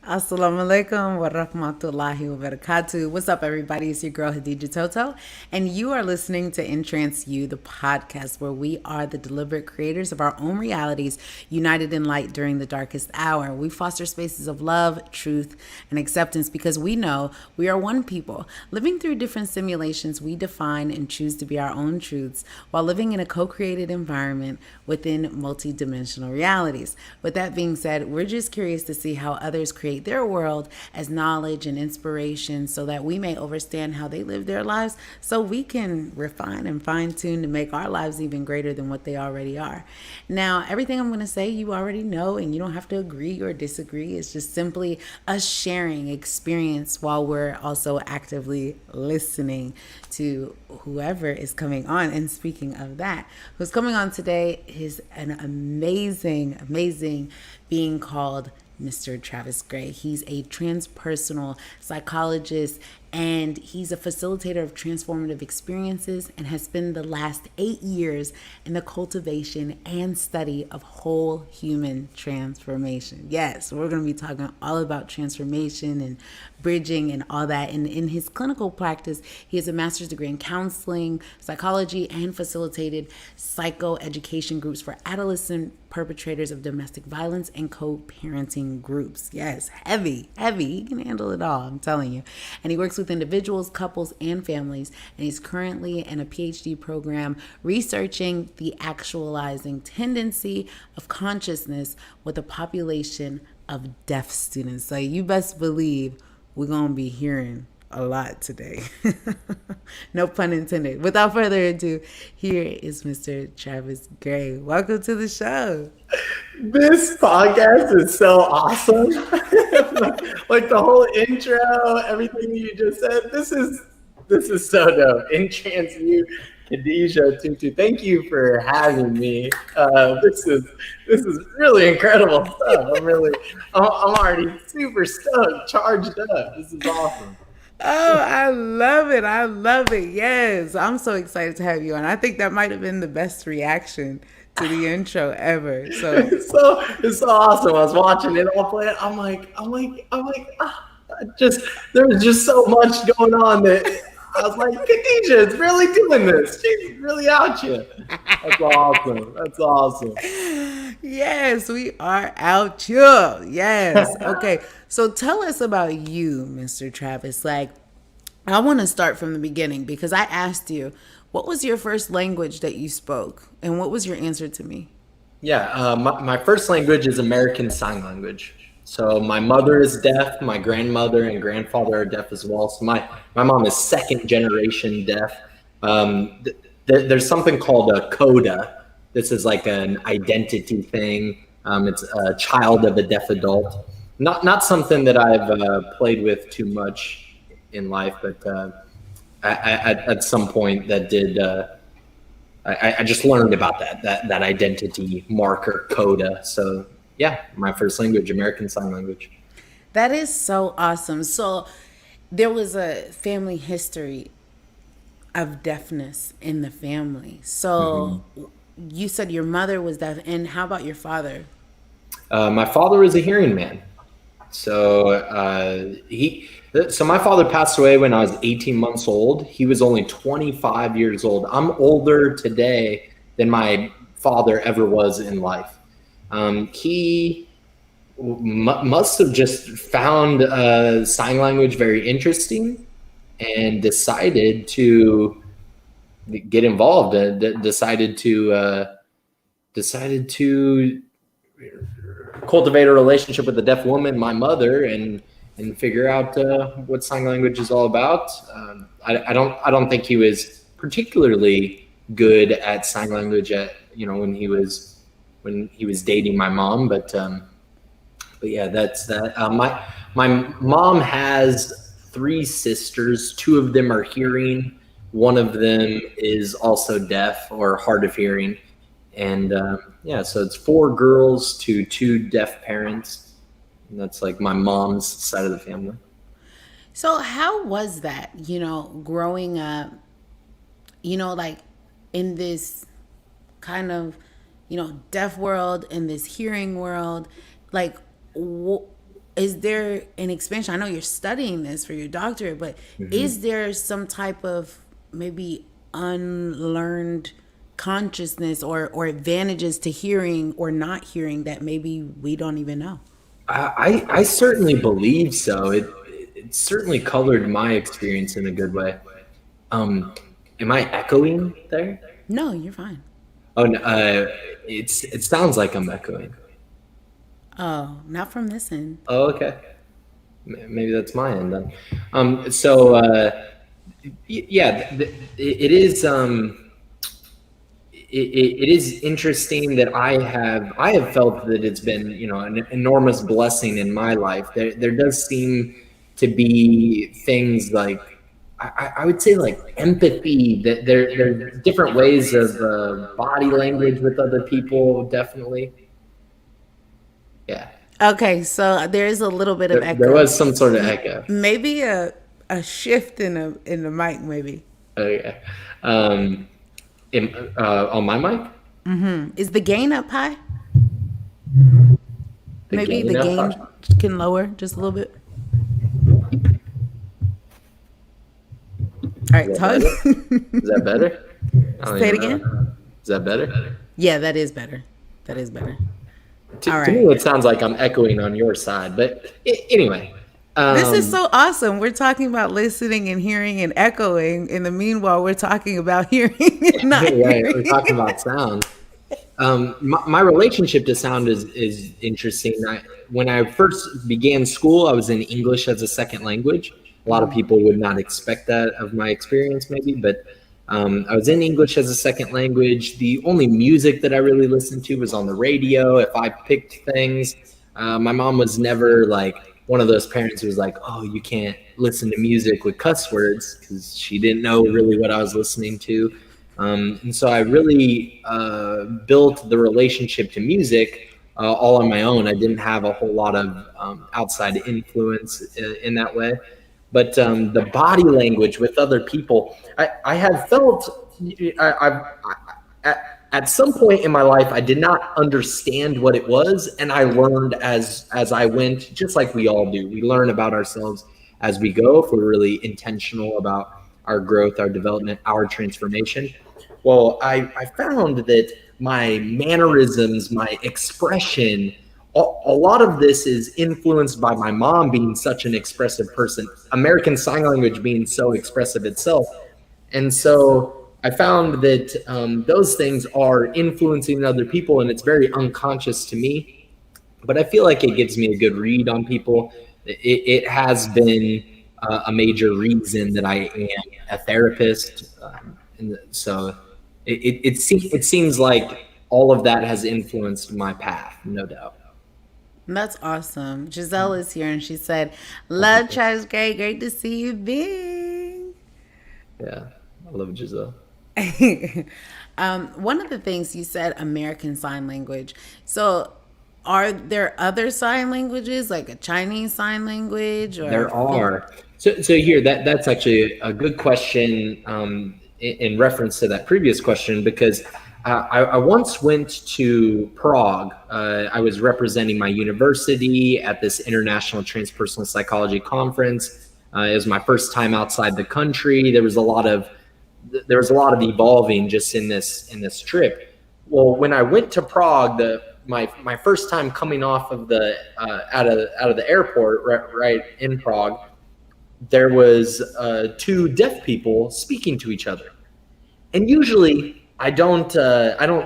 Assalamu alaikum wa rahmatullahi wa barakatuh. What's up, everybody? It's your girl Khadijah Toto, and you are listening to In Trance You, the podcast where we are the deliberate creators of our own realities, united in light during the darkest hour. We foster spaces of love, truth, and acceptance because we know we are one people. Living through different simulations, we define and choose to be our own truths while living in a co created environment within multidimensional realities. With that being said, we're just curious to see how others create their world as knowledge and inspiration so that we may understand how they live their lives so we can refine and fine tune to make our lives even greater than what they already are. Now, everything I'm going to say, you already know, and you don't have to agree or disagree. It's just simply us sharing experience while we're also actively listening to whoever is coming on. And speaking of that, who's coming on today is an amazing being called Mr. Travis Gray. He's a transpersonal psychologist and he's a facilitator of transformative experiences and has spent the last 8 years in the cultivation and study of whole human transformation. Yes, we're going to be talking all about transformation and bridging and all that. And in his clinical practice, he has a master's degree in counseling, psychology, and facilitated psychoeducation groups for adolescent perpetrators of domestic violence and co-parenting groups. Yes, heavy. He can handle it all, I'm telling you. And he works with individuals, couples, and families. And he's currently in a PhD program researching the actualizing tendency of consciousness with a population of deaf students. So you best believe we're going to be hearing a lot today. No pun intended. Without further ado, here is Mr. Travis Gray. Welcome to the show. This podcast is so awesome. Like the whole intro, everything you just said. This is so dope. In Trance You, Khadijah Tutu. Thank you for having me. This is really incredible stuff. I'm already super stoked, charged up. This is awesome. Oh, I love it. I love it. Yes. I'm so excited to have you on. I think that might have been the best reaction to the intro ever. So It's so awesome. I was watching it all play. Just there was just so much going on that I was like, Khadijah is really doing this. She's really out here. That's awesome. That's awesome. yes, we are out here. Yes. Okay. So tell us about you, Mr. Travis. Like, I want to start from the beginning because I asked you, what was your first language that you spoke? And what was your answer to me? Yeah, my first language is American Sign Language. So my mother is deaf, my grandmother and grandfather are deaf as well. So my mom is second generation deaf. There's something called a coda. This is like an identity thing. It's a child of a deaf adult. Not something that I've played with too much in life, but at some point that did. I just learned about that identity marker coda. So yeah, my first language, American Sign Language. That is so awesome. So there was a family history of deafness in the family. So Mhm. you said your mother was deaf, and how about your father? My father is a hearing man. So so my father passed away when I was 18 months old. He was only 25 years old. I'm older today than my father ever was in life. He must have just found sign language very interesting and decided to get involved and decided to cultivate a relationship with a deaf woman, my mother, and figure out what sign language is all about. I don't think he was particularly good at sign language at when he was dating my mom, but yeah, that's that. My mom has three sisters. Two of them are hearing. One of them is also deaf or hard of hearing, and yeah, so it's four girls to two deaf parents. And that's like my mom's side of the family. So how was that, growing up, like in this kind of, deaf world, in this hearing world? Like, is there an expansion? I know you're studying this for your doctorate, but is there some type of maybe unlearned consciousness or advantages to hearing or not hearing that maybe we don't even know? I certainly believe so. It certainly colored my experience in a good way. Um, am I echoing there? No, you're fine. Oh, no, it sounds like I'm echoing. Oh, not from this end. Oh, okay. Maybe that's my end then. So yeah, it is. It is interesting that I have felt that it's been, you know, an enormous blessing in my life. There does seem to be things like I would say like empathy, that there's different ways of body language with other people. Definitely, yeah. Okay, so there is a little bit of There echo. was some sort of echo. Maybe a shift in the mic, maybe. Okay. Um, on my mic, Is the gain up high? the Maybe the gain up. gain can lower just a little bit. All right, Is that talk. better? Is that better? I don't Say it even know. again. Is that better? Yeah, that is better. That is better. To, All to right. me, it sounds like I'm echoing on your side, but anyway. This is Um, so awesome. We're talking about listening and hearing and echoing. In the meanwhile, we're talking about hearing and not right, we're hearing. talking about sound. My relationship to sound is interesting. When I first began school, I was in English as a second language. A lot of people would not expect that of my experience, maybe, but I was in English as a second language. The only music that I really listened to was on the radio. If I picked things, my mom was never like one of those parents who was like, "Oh, you can't listen to music with cuss words," because she didn't know really what I was listening to. And so I really built the relationship to music all on my own. I didn't have a whole lot of outside influence in that way. But the body language with other people, I have felt, at some point in my life, I did not understand what it was, and I learned as I went, just like we all do. We learn about ourselves as we go if we're really intentional about our growth, our development, our transformation. Well, I found that my mannerisms, my expression, a lot of this is influenced by my mom being such an expressive person, American Sign Language being so expressive itself. And so I found that those things are influencing other people, and it's very unconscious to me. But I feel like it gives me a good read on people. It has been a major reason that I am a therapist. And so it seems like all of that has influenced my path, no doubt. That's awesome. Giselle is here and she said, "Love Trash Gray. Great to see you, Bing." Yeah, I love Giselle. One of the things you said, American Sign Language. So, are there other sign languages like a Chinese sign language or There are. So here, that's actually a good question in reference to that previous question, because I once went to Prague. I was representing my university at this international transpersonal psychology conference. It was my first time outside the country. There was a lot of evolving just in this trip. Well, when I went to Prague, my first time coming off of the out of the airport, right in Prague, there was two deaf people speaking to each other. And usually I don't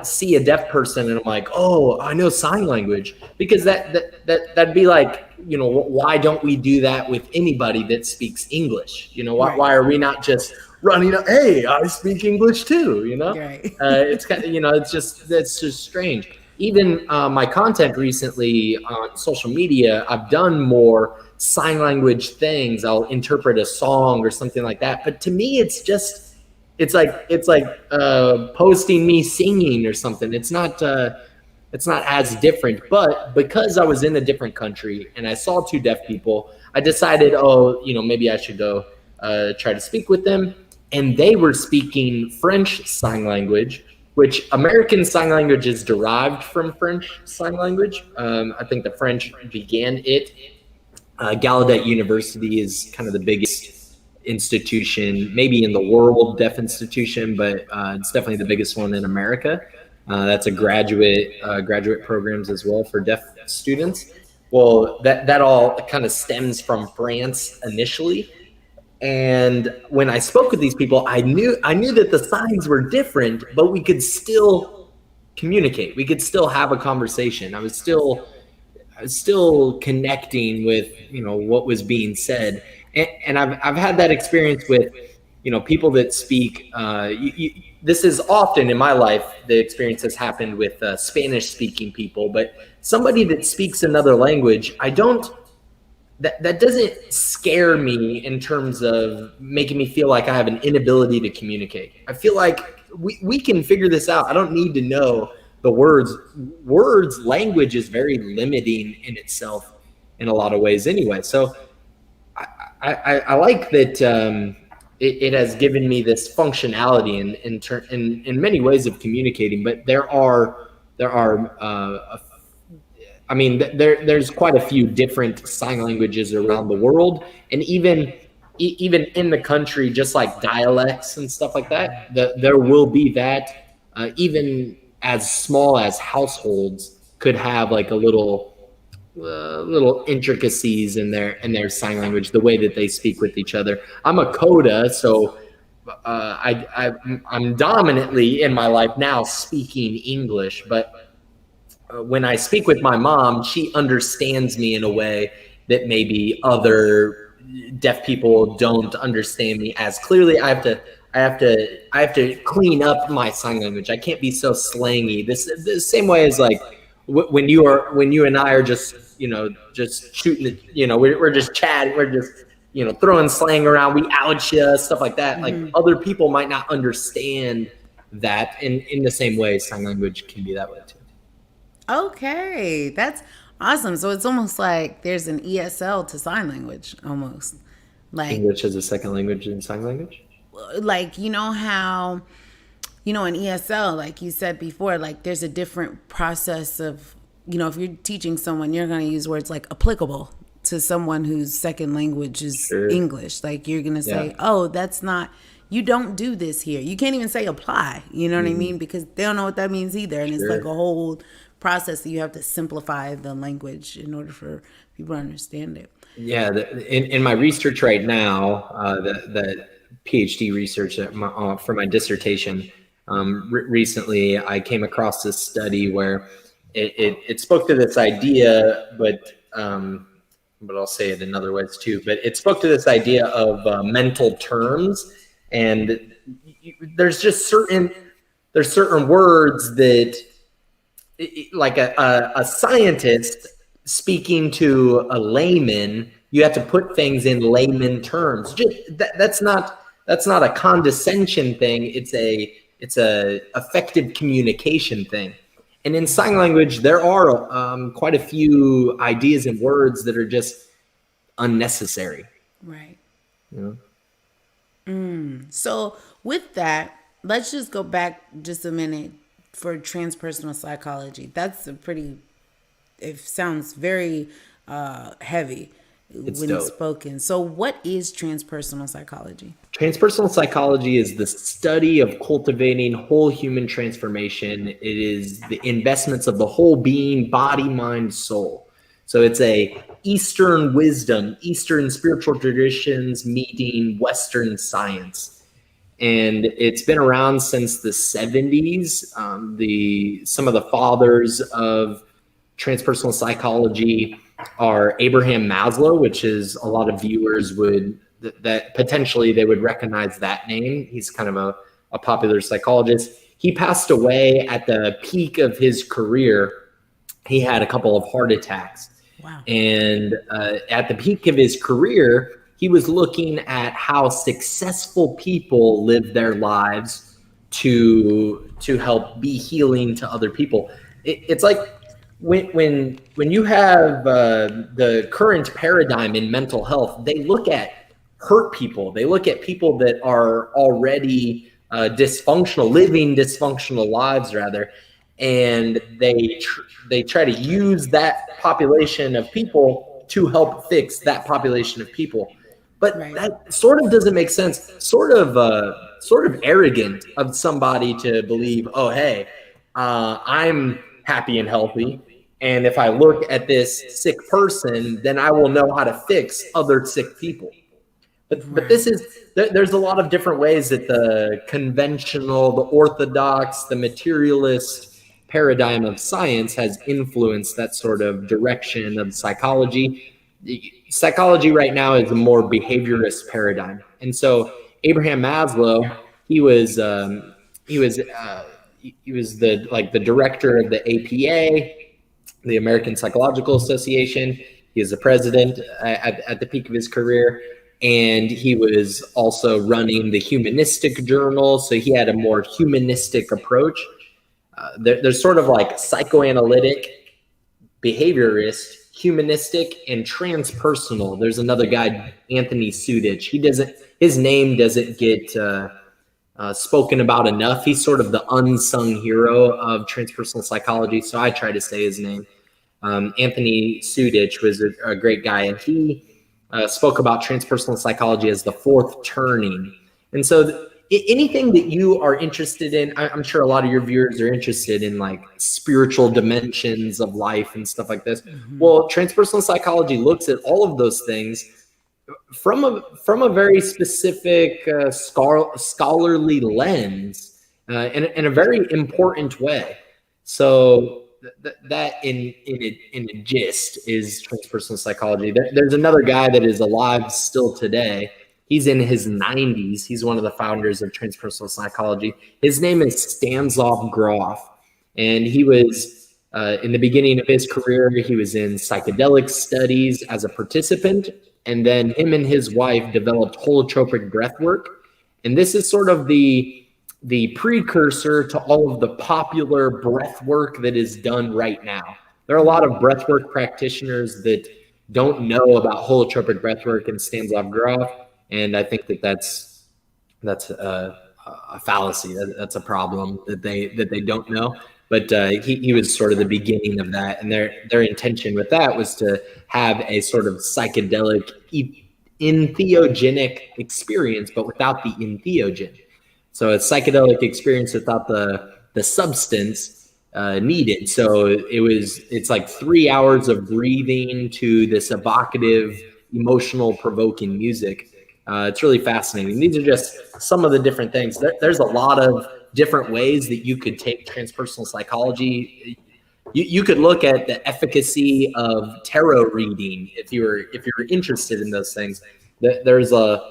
see a deaf person and I'm like, oh, I know sign language, because that'd be like, why don't we do that with anybody that speaks English? Right. Why are we not just running up, hey, I speak English too? Right. It's kind of, it's just strange. Even my content recently on social media, I've done more sign language things. I'll interpret a song or something like that. But to me, it's like posting me singing or something. It's not as different. But because I was in a different country and I saw two deaf people, I decided, oh, maybe I should go try to speak with them. And they were speaking French Sign Language, which American Sign Language is derived from French Sign Language. I think the French began it Gallaudet University is kind of the biggest institution, maybe in the world, deaf institution, but it's definitely the biggest one in America. That's a graduate programs as well for deaf students. Well, that all kind of stems from France initially. And when I spoke with these people, I knew that the signs were different, but we could still communicate. We could still have a conversation. I was still connecting with what was being said, and I've had that experience with people that speak. This is often in my life. The experience has happened with Spanish speaking people, but somebody that speaks another language, I don't. That doesn't scare me in terms of making me feel like I have an inability to communicate. I feel like we can figure this out. I don't need to know the words. Language is very limiting in itself in a lot of ways anyway. So I like that it has given me this functionality in many ways of communicating, but there are there's quite a few different sign languages around the world, and even in the country, just like dialects and stuff like that. There will be that. Even as small as households could have like a little intricacies in their sign language, the way that they speak with each other. I'm a coda, so I'm dominantly in my life now speaking English, but when I speak with my mom, she understands me in a way that maybe other deaf people don't understand me as clearly. I have to clean up my sign language. I can't be so slangy. The same way as like when you and I are just just shooting we're just chatting, we're just throwing slang around, we ouch you, stuff like that. Like other people might not understand that in the same way sign language can be that way too. Okay, that's awesome. So it's almost like there's an ESL to sign language, almost English as a second language and sign language. Like how in ESL, like you said before, like there's a different process of if you're teaching someone, you're going to use words like applicable to someone whose second language is English. Like you're going to say, oh, that's not. You don't do this here. You can't even say apply. You know what I mean? Because they don't know what that means either, and it's like a whole process that you have to simplify the language in order for people to understand it. Yeah, in my research right now, the PhD research for my dissertation, recently I came across this study where it spoke to this idea, but I'll say it in other ways too. But it spoke to this idea of mental terms, and there's certain words that, like a scientist speaking to a layman, you have to put things in layman terms. That's not a condescension thing. It's a effective communication thing. And in sign language, there are quite a few ideas and words that are just unnecessary. Right. So with that, let's just go back just a minute for transpersonal psychology. That's it sounds very heavy when it's spoken. So what is transpersonal psychology? Transpersonal psychology is the study of cultivating whole human transformation. It is the investments of the whole being, body, mind, soul. So it's a Eastern wisdom, Eastern spiritual traditions meeting Western science. And it's been around since the 70s. Some of the fathers of transpersonal psychology are Abraham Maslow, which is a lot of viewers that potentially they would recognize that name. He's kind of a popular psychologist. He passed away at the peak of his career. He had a couple of heart attacks. Wow. And at the peak of his career, he was looking at how successful people live their lives to help be healing to other people. It's like when you have the current paradigm in mental health, they look at hurt people. They look at people that are already living dysfunctional lives rather, and they try to use that population of people to help fix that population of people. But Right. that sort of doesn't make sense. Sort of arrogant of somebody to believe, oh, hey, I'm happy and healthy, and if I look at this sick person, then I will know how to fix other sick people. But this is, there's a lot of different ways that the conventional, the orthodox, the materialist paradigm of science has influenced that sort of direction of psychology. Psychology right now is a more behaviorist paradigm, and so Abraham Maslow, he was the director of the APA, the American Psychological Association. He is the president at the peak of his career. And he was also running the Humanistic Journal. So he had a more humanistic approach. There's sort of like psychoanalytic, behaviorist, humanistic, and transpersonal. There's another guy, Anthony Sudich. His name doesn't get spoken about enough. He's sort of the unsung hero of transpersonal psychology. So I try to say his name. Anthony Sudich was a great guy, and he spoke about transpersonal psychology as the fourth turning. And so anything that you are interested in, I'm sure a lot of your viewers are interested in like spiritual dimensions of life and stuff like this. Mm-hmm. Well, transpersonal psychology looks at all of those things from a very specific scholarly lens in a very important way. So that in a gist is transpersonal psychology. There's another guy that is alive still today. He's in his 90s. He's one of the founders of transpersonal psychology. His name is Stanislav Grof, and he was in the beginning of his career, he was in psychedelic studies as a participant, and then him and his wife developed holotropic breathwork, and this is sort of the precursor to all of the popular breath work that is done right now. There are a lot of breathwork practitioners that don't know about holotropic breathwork and Stanislav Grof, and I think that's a fallacy. That's a problem that they don't know. But he was sort of the beginning of that, and their intention with that was to have a sort of psychedelic entheogenic experience, but without the entheogen. So a psychedelic experience without the substance needed. So it's like 3 hours of breathing to this evocative, emotional, provoking music. It's really fascinating. These are just some of the different things. There's a lot of different ways that you could take transpersonal psychology. You could look at the efficacy of tarot reading if you're interested in those things. There's a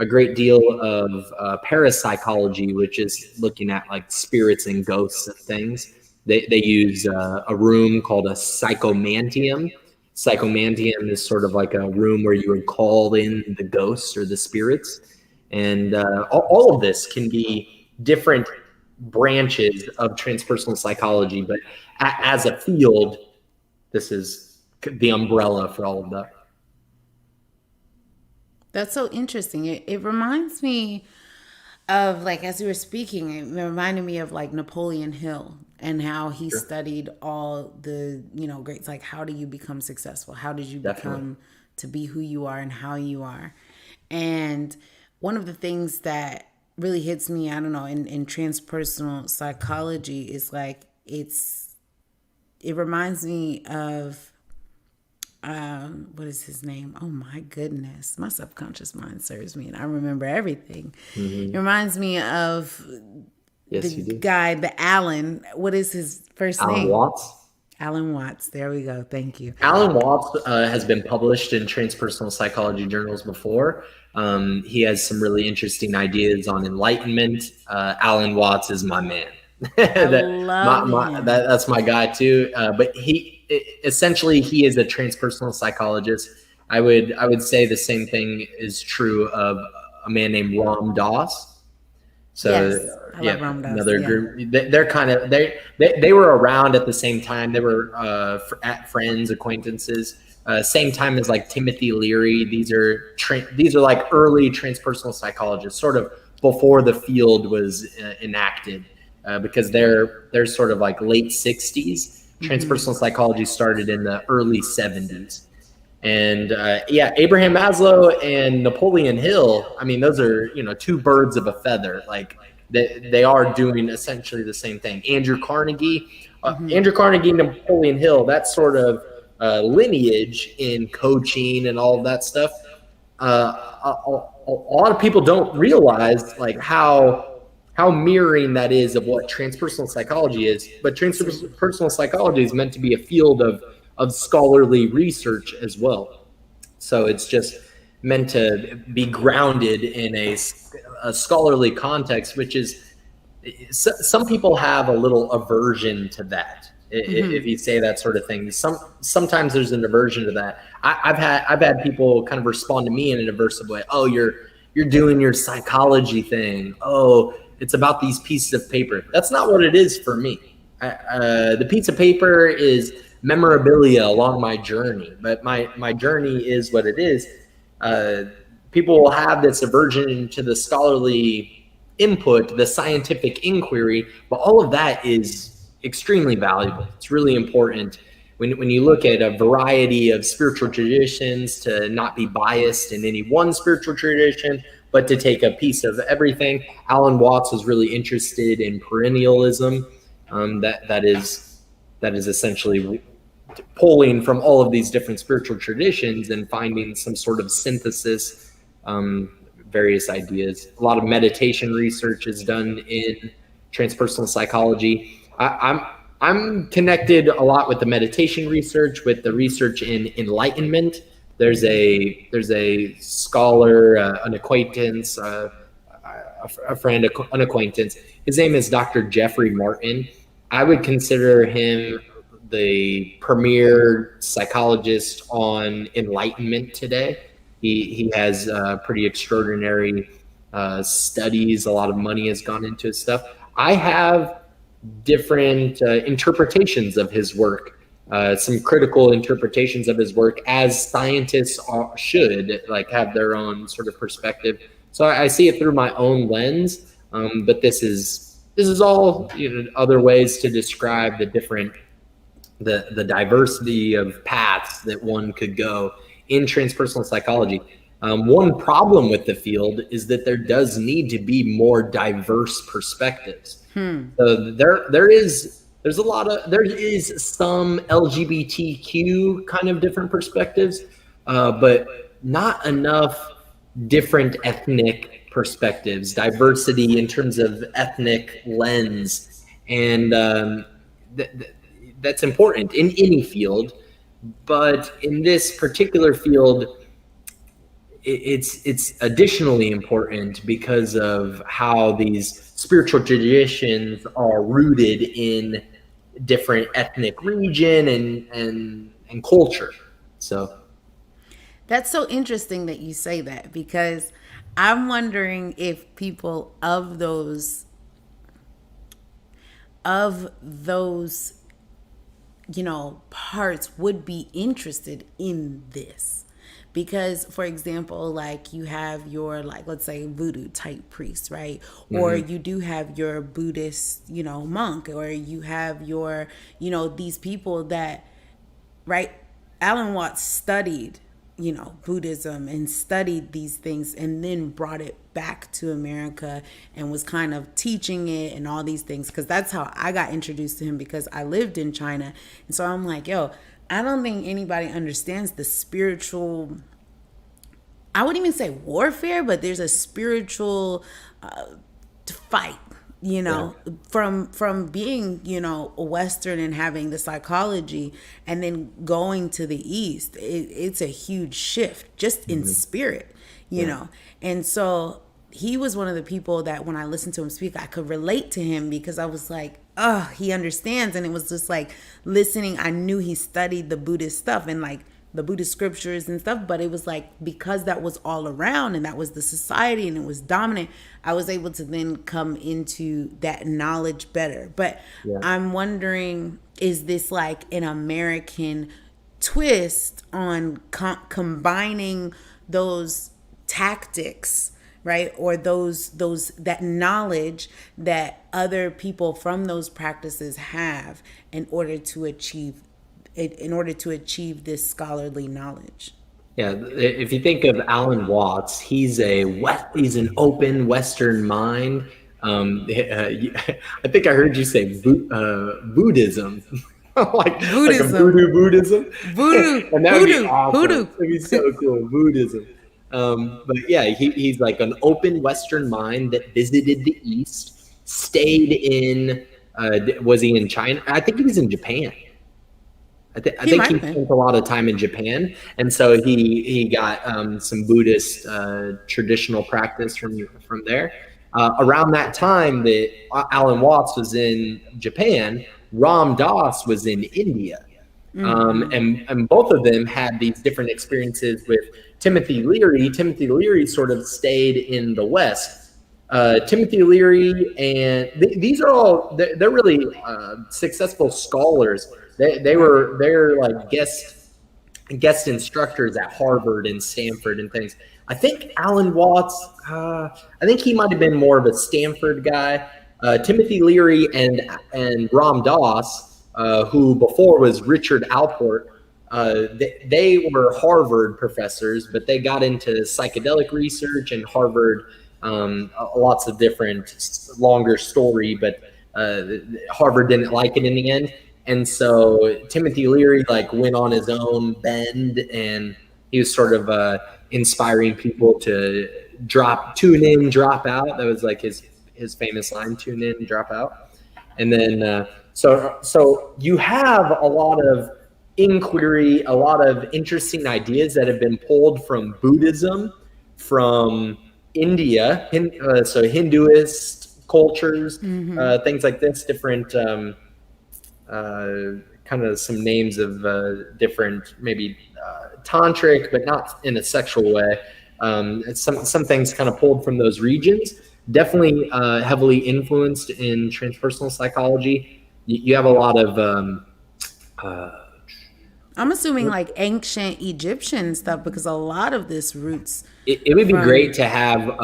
great deal of parapsychology, which is looking at like spirits and ghosts and things. They use a room called a psychomantium. Psychomantium is sort of like a room where you would call in the ghosts or the spirits. And all of this can be different branches of transpersonal psychology. But as a field, this is the umbrella for all of that. That's so interesting. It reminds me of, like, as you were speaking, it reminded me of like Napoleon Hill and how he studied all the, greats. Like, how do you become successful? How did you become to be who you are and how you are? And one of the things that really hits me, I don't know, in transpersonal psychology is like, it reminds me of, what is his name? Oh my goodness. My subconscious mind serves me and I remember everything. Mm-hmm. It reminds me of the guy, the Alan. What is his first name? Alan Watts. Alan Watts. There we go. Thank you. Alan Watts has been published in transpersonal psychology journals before. He has some really interesting ideas on enlightenment. Alan Watts is my man. That's my guy too. But he essentially is a transpersonal psychologist. I would say the same thing is true of a man named Ram Dass. So I love Ram Dass, another group. They're kind of they were around at the same time. They were friends, acquaintances. Same time as like Timothy Leary. These are like early transpersonal psychologists, sort of before the field was enacted. Because they're sort of like late 60s. Transpersonal psychology started in the early 70s. And yeah, Abraham Maslow and Napoleon Hill, I mean, those are, two birds of a feather. Like they are doing essentially the same thing. Andrew Carnegie, Napoleon Hill, that sort of lineage in coaching and all of that stuff. A lot of people don't realize like how mirroring that is of what transpersonal psychology is. But transpersonal psychology is meant to be a field of scholarly research as well. So it's just meant to be grounded in a scholarly context, which is, some people have a little aversion to that. If you say that sort of thing, sometimes there's an aversion to that. I've had people kind of respond to me in an aversive way. Oh, you're doing your psychology thing. Oh, it's about these pieces of paper. That's not what it is for me. The piece of paper is memorabilia along my journey, but my journey is what it is. People will have this aversion to the scholarly input, the scientific inquiry, but all of that is extremely valuable. It's really important when you look at a variety of spiritual traditions, to not be biased in any one spiritual tradition, but to take a piece of everything. Alan Watts was really interested in perennialism. That is essentially pulling from all of these different spiritual traditions and finding some sort of synthesis, various ideas. A lot of meditation research is done in transpersonal psychology. I'm connected a lot with the meditation research, with the research in enlightenment. There's a scholar, an acquaintance, a friend, an acquaintance. His name is Dr. Jeffrey Martin. I would consider him the premier psychologist on enlightenment today. He has pretty extraordinary studies. A lot of money has gone into his stuff. I have different interpretations of his work, some critical interpretations of his work, as scientists should, like, have their own sort of perspective. So I see it through my own lens, but this is all, other ways to describe the different, the diversity of paths that one could go in transpersonal psychology. One problem with the field is that there does need to be more diverse perspectives. So there is some LGBTQ kind of different perspectives, but not enough different ethnic perspectives, diversity in terms of ethnic lens, and that's important in any field. But in this particular field, it's additionally important because of how these spiritual traditions are rooted in different ethnic region and culture. So that's so interesting that you say that, because I'm wondering if people of those parts would be interested in this. Because, for example, like, you have your, like, let's say voodoo type priest, right? Or you do have your Buddhist, monk, or you have your, these people that, right? Alan Watts studied, Buddhism, and studied these things, and then brought it back to America and was kind of teaching it and all these things. Because that's how I got introduced to him, because I lived in China. And so I'm like, yo, I don't think anybody understands the spiritual, I wouldn't even say warfare, but there's a spiritual fight, from being, a Western and having the psychology, and then going to the East. It's a huge shift just in spirit, know. And so he was one of the people that, when I listened to him speak, I could relate to him, because I was like, oh, he understands. And it was just like listening. I knew he studied the Buddhist stuff and like the Buddhist scriptures and stuff, but it was like, because that was all around and that was the society and it was dominant, I was able to then come into that knowledge better. But I'm wondering, is this like an American twist on combining those tactics, right? Or that knowledge that other people from those practices have in order to achieve this scholarly knowledge? Yeah, if you think of Alan Watts, he's an open Western mind. I think I heard you say Buddhism, like a Buddhism, voodoo Buddhism, voodoo, and that would be hoodoo, awesome. hoodoo. It'd be so cool, Buddhism. But yeah, he's like an open Western mind that visited the East, stayed in. Was he in China? I think he was in Japan. I He think might he have been. spent a lot of time in Japan, and so he got some Buddhist traditional practice from there. Around that time that Alan Watts was in Japan, Ram Dass was in India, and both of them had these different experiences with Timothy Leary. Timothy Leary sort of stayed in the West. Timothy Leary and these are all they're really successful scholars. They're like guest instructors at Harvard and Stanford and things. I think Alan Watts, I think he might have been more of a Stanford guy. Timothy Leary and Ram Dass, who before was Richard Alport, they were Harvard professors, but they got into psychedelic research and Harvard. Lots of different longer story, but Harvard didn't like it in the end. And so Timothy Leary like went on his own bend, and he was sort of inspiring people to tune in, drop out. That was like his famous line: "Tune in, drop out." And then so you have a lot of inquiry, a lot of interesting ideas that have been pulled from Buddhism, from India, so Hinduist cultures, things like this, different. Kind of some names of different, maybe tantric, but not in a sexual way. Some things kind of pulled from those regions. Definitely heavily influenced in transpersonal psychology. You have a lot of. I'm assuming like ancient Egyptian stuff because a lot of this roots. It would be great to have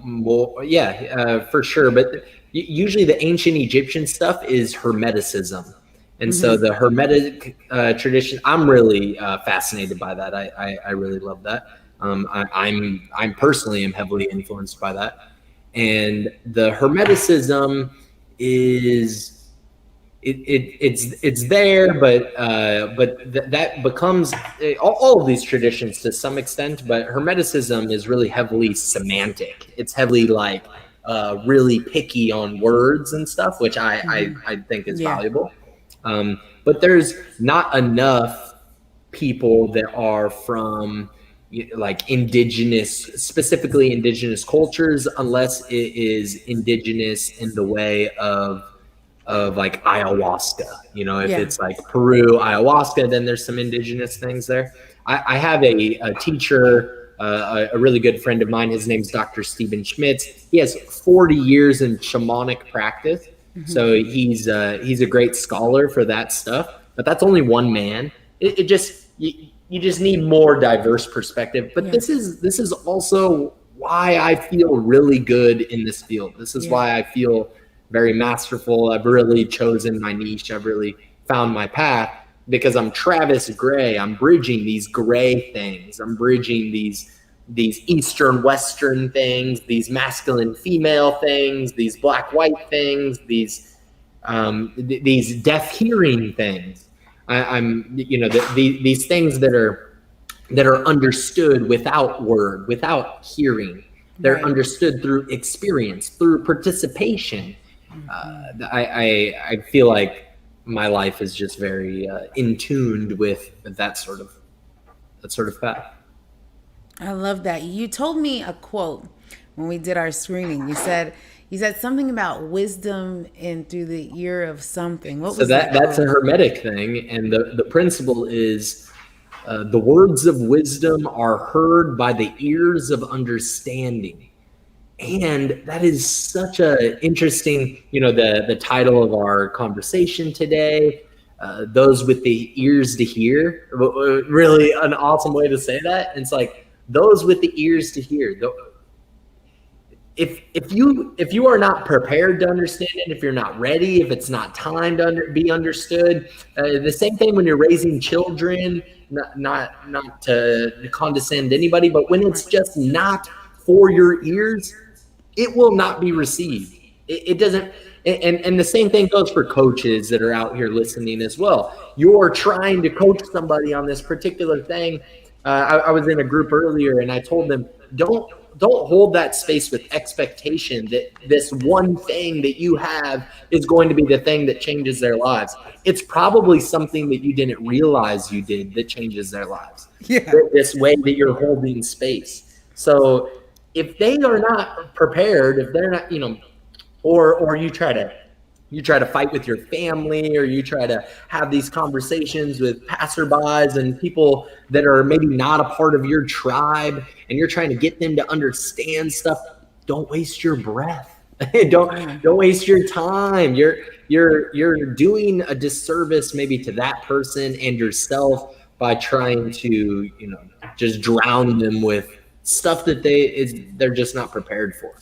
more, yeah, for sure. But usually the ancient Egyptian stuff is Hermeticism. And so the Hermetic tradition, I'm really fascinated by that. I really love that. I'm personally am heavily influenced by that. And the Hermeticism is it's there, but that becomes all of these traditions to some extent. But Hermeticism is really heavily semantic. It's heavily like really picky on words and stuff, which I think is valuable. But there's not enough people that are from like specifically indigenous cultures, unless it is indigenous in the way of like ayahuasca. If it's like Peru ayahuasca, then there's some indigenous things there. I have a teacher, a really good friend of mine. His name's Dr. Stephen Schmitz. He has 40 years in shamanic practice. So he's a great scholar for that stuff, but that's only one man. It just you just need more diverse perspective. But this is also why I feel really good in this field. This is why I feel very masterful. I've really chosen my niche. I've really found my path because I'm Travis Gray. I'm bridging these gray things. I'm bridging these Eastern Western things, these masculine female things, these black white things, these deaf hearing things. I'm these things that are understood without word, without hearing. They're understood through experience, through participation. I feel like my life is just very in tuned with that sort of path. I love that. You told me a quote when we did our screening. You said something about wisdom and through the ear of something. What was that? That's a Hermetic thing, and the principle is the words of wisdom are heard by the ears of understanding. And that is such a interesting, the title of our conversation today, those with the ears to hear, really an awesome way to say that. It's like those with the ears to hear. If you are not prepared to understand it, if you're not ready, if it's not time to be understood, the same thing when you're raising children, not to condescend anybody, but when it's Right. just not for your ears, it will not be received. It doesn't. And the same thing goes for coaches that are out here listening as well. You're trying to coach somebody on this particular thing. I was in a group earlier, and I told them, don't hold that space with expectation that this one thing that you have is going to be the thing that changes their lives. It's probably something that you didn't realize you did that changes their lives. Yeah. This way that you're holding space. So if they are not prepared, if they're not, or you try to fight with your family, or you try to have these conversations with passerbys and people that are maybe not a part of your tribe, and you're trying to get them to understand stuff. Don't waste your breath. don't waste your time. You're doing a disservice maybe to that person and yourself by trying to just drown them with stuff that they're just not prepared for.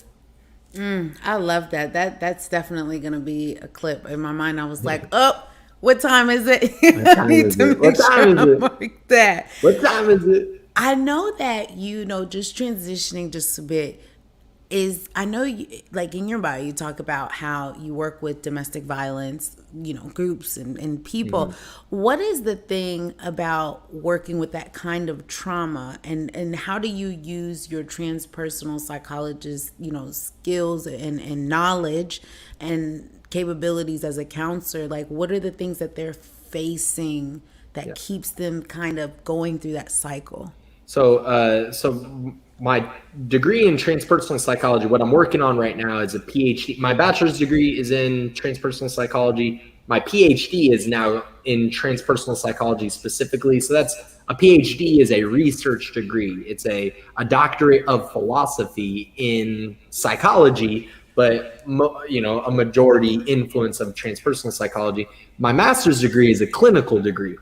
I love that. That's definitely gonna be a clip in my mind. I was like, oh, what time is it? What I time need is to it? What make sure time is I'm it? like that. What time is it? I know that just transitioning just a bit is I know you like in your bio you talk about how you work with domestic violence, groups and people. What is the thing about working with that kind of trauma, and how do you use your transpersonal psychologist, skills and knowledge and capabilities as a counselor? Like, what are the things that they're facing that keeps them kind of going through that cycle? So my degree in transpersonal psychology, what I'm working on right now is a PhD. My bachelor's degree is in transpersonal psychology. My PhD is now in transpersonal psychology specifically. So that's a PhD is a research degree. It's a doctorate of philosophy in psychology, but a majority influence of transpersonal psychology. My master's degree is a clinical degree.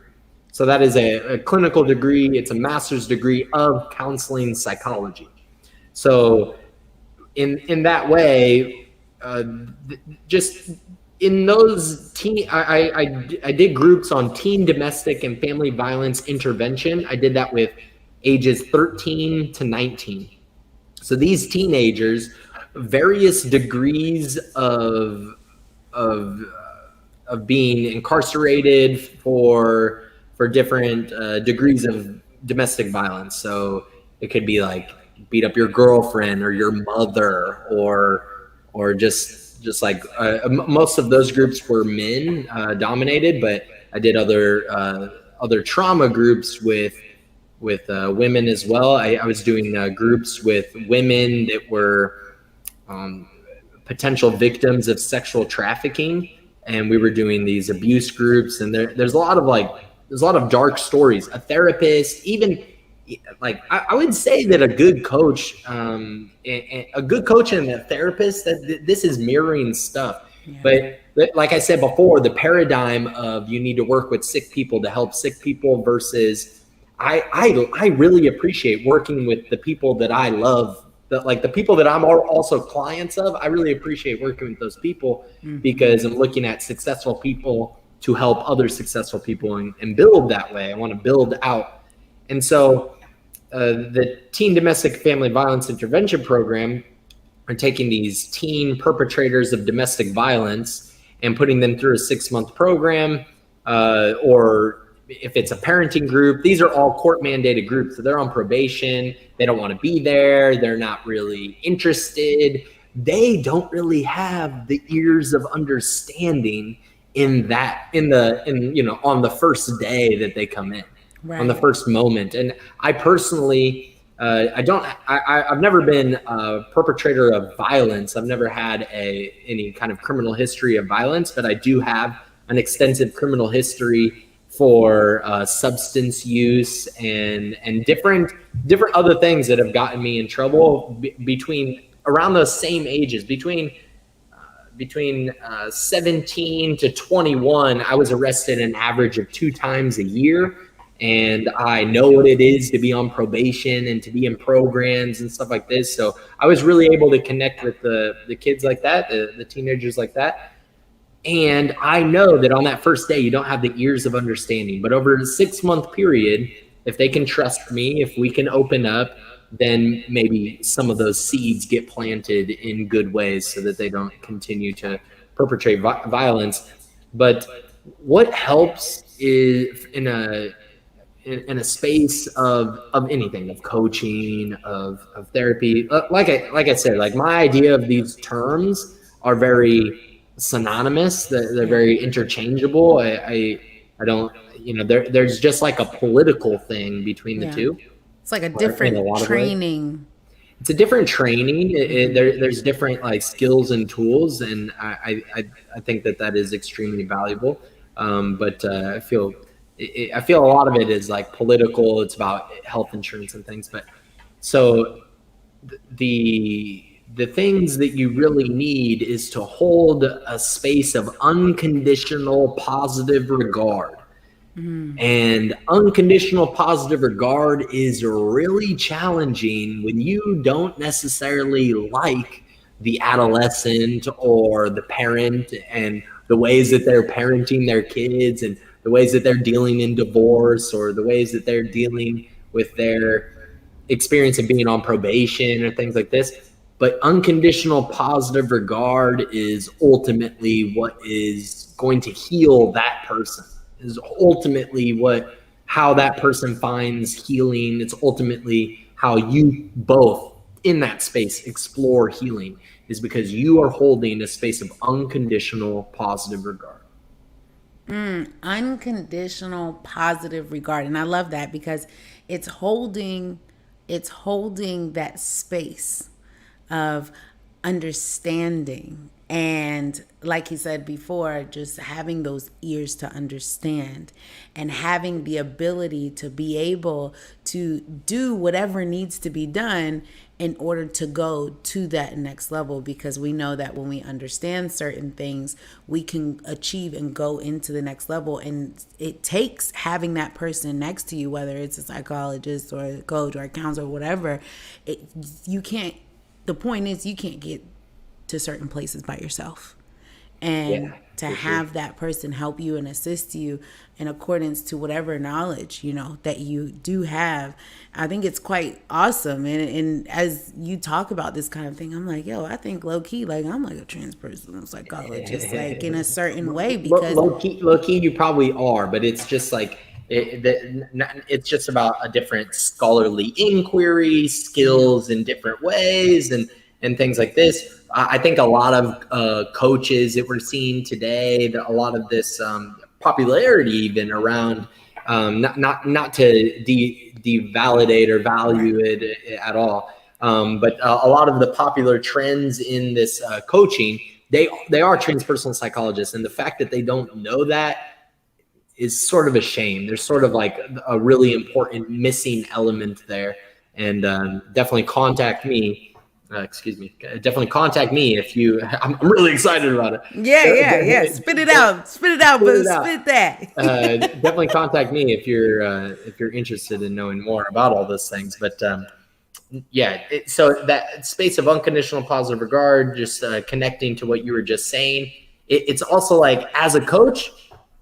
So that is a clinical degree. It's a master's degree of counseling psychology. So in that way, just in those I did groups on teen domestic and family violence intervention. I did that with ages 13 to 19. So these teenagers, various degrees of being incarcerated for different degrees of domestic violence. So it could be like beat up your girlfriend or your mother, or just like most of those groups were men dominated, but I did other trauma groups with women as well. I was doing groups with women that were potential victims of sexual trafficking, and we were doing these abuse groups. And there's a lot of dark stories. A therapist, even like I would say that a good coach and a therapist, that this is mirroring stuff. But like I said before, the paradigm of you need to work with sick people to help sick people versus I really appreciate working with the people that I love, the people that I'm also clients of. I really appreciate working with those people because I'm looking at successful people to help other successful people and build that way. I want to build out. And so the Teen Domestic Family Violence Intervention Program are taking these teen perpetrators of domestic violence and putting them through a 6-month program, or if it's a parenting group, these are all court mandated groups. So they're on probation. They don't want to be there. They're not really interested. They don't really have the ears of understanding on the first day that they come in, on the first moment. And I personally, I've never been a perpetrator of violence. I've never had any kind of criminal history of violence, but I do have an extensive criminal history for substance use and different other things that have gotten me in trouble between around those same ages, between 17 to 21. I was arrested an average of 2 times a year. And I know what it is to be on probation and to be in programs and stuff like this. So I was really able to connect with the kids like that, the teenagers like that. And I know that on that first day, you don't have the ears of understanding, but over a 6-month period, if they can trust me, if we can open up, then maybe some of those seeds get planted in good ways so that they don't continue to perpetrate violence. But what helps is in a space of anything, of coaching, of therapy. Like I said, like my idea of these terms are very synonymous. They're very interchangeable. I don't, there's just like a political thing between the Yeah. two, It's like a or in a different lot of ways. training. It's a different training. There's different like skills and tools, and I think that is extremely valuable. But I feel a lot of it is like political. It's about health insurance and things. But so the things that you really need is to hold a space of unconditional positive regard. And unconditional positive regard is really challenging when you don't necessarily like the adolescent or the parent and the ways that they're parenting their kids and the ways that they're dealing in divorce or the ways that they're dealing with their experience of being on probation or things like this. But unconditional positive regard is ultimately what is going to heal that person, is ultimately how that person finds healing. It's ultimately how you both in that space explore healing, is because you are holding a space of unconditional positive regard. Unconditional positive regard. And I love that because it's holding that space of understanding, and like he said before, just having those ears to understand and having the ability to be able to do whatever needs to be done in order to go to that next level, because we know that when we understand certain things, we can achieve and go into the next level. And it takes having that person next to you, whether it's a psychologist or a coach or a counselor or whatever. The point is, you can't get to certain places by yourself. And Yeah, to for have sure. that person help you and assist you in accordance to whatever knowledge that you do have, I think it's quite awesome. And as you talk about this kind of thing, I'm like, yo, I think low key, like I'm like a transpersonal psychologist, like in a certain way, because Low key, you probably are, but it's just like it's just about a different scholarly inquiry, yeah, skills in different ways, and things like this. I think a lot of coaches that we're seeing today, a lot of this popularity even around, not to devalidate or right. value it at all, but a lot of the popular trends in this coaching, they are transpersonal psychologists, and the fact that they don't know that is sort of a shame. There's sort of like a really important missing element there, and definitely contact me. Excuse me. Definitely contact me if you. I'm really excited about it. Yeah. Spit it out. Spit it out, Spit boo. it out. Spit that. Definitely contact me if you're interested in knowing more about all those things. But yeah, so that space of unconditional positive regard, just connecting to what you were just saying, it's also like, as a coach,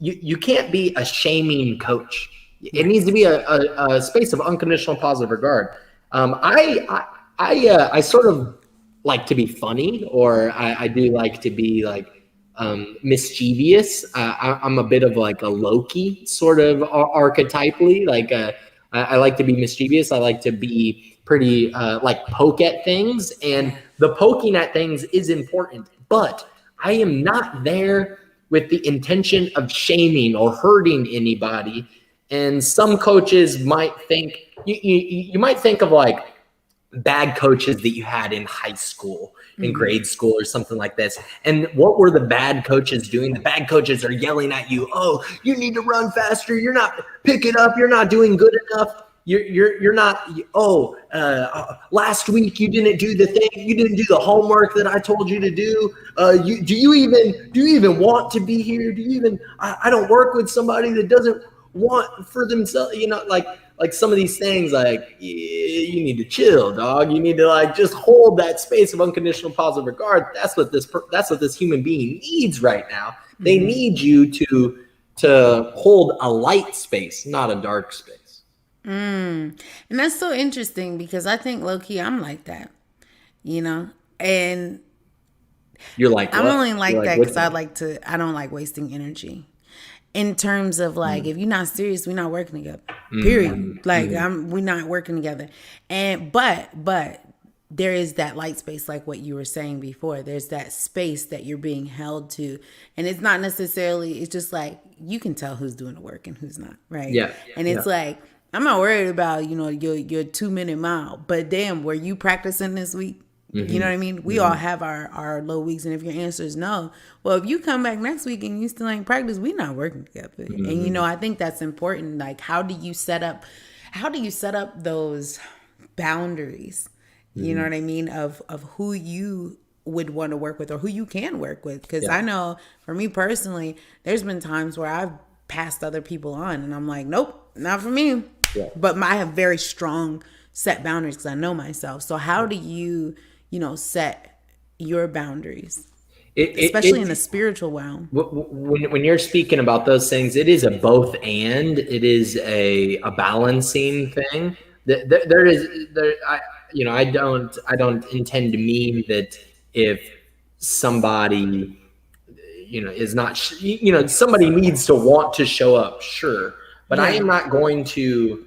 you can't be a shaming coach. It Right. needs to be a space of unconditional positive regard. I sort of like to be funny, or I do like to be like mischievous. I'm a bit of like a Loki sort of archetypally. Like I like to be mischievous. I like to be pretty like poke at things, and Yeah. the poking at things is important. But I am not there with the intention of shaming or hurting anybody. And some coaches might think you might think of like bad coaches that you had in high school, in grade school, or something like this. And what were the bad coaches doing? The bad coaches are yelling at you, oh, you need to run faster, you're not, pick it up, you're not doing good enough, you're not, last week you didn't do the thing, you didn't do the homework that I told you to do. Do you even want to be here? Do you even, I don't work with somebody that doesn't want for themselves, like some of these things, like, you need to chill, dog. You need to like just hold that space of unconditional positive regard. That's what this human being needs right now. They need you to hold a light space, not a dark space. And that's so interesting because I think low key I'm like that, you know? And You're like, I'm what? only like You're like, that what? because I don't like wasting energy. In terms of like, if you're not serious, we're not working together. Period. Like we're not working together. And but there is that light space, like what you were saying before. There's that space that you're being held to, and it's not necessarily. It's just like you can tell who's doing the work and who's not, right? Yeah. And it's like I'm not worried about your 2 minute mile, but damn, were you practicing this week? You know what I mean? We all have our low weeks, and if your answer is no, well, if you come back next week and you still ain't practice, we not working together. And I think that's important. Like, how do you set up those boundaries? You know what I mean? Of who you would want to work with or who you can work with. Because I know for me personally, there's been times where I've passed other people on, and I'm like, nope, not for me. Yeah. But I have very strong set boundaries because I know myself. So how do you set your boundaries, especially in the spiritual realm? When you're speaking about those things, it is a both and. It is a balancing thing. I don't intend to mean that if somebody is not somebody needs to want to show up, sure, but I am not going to.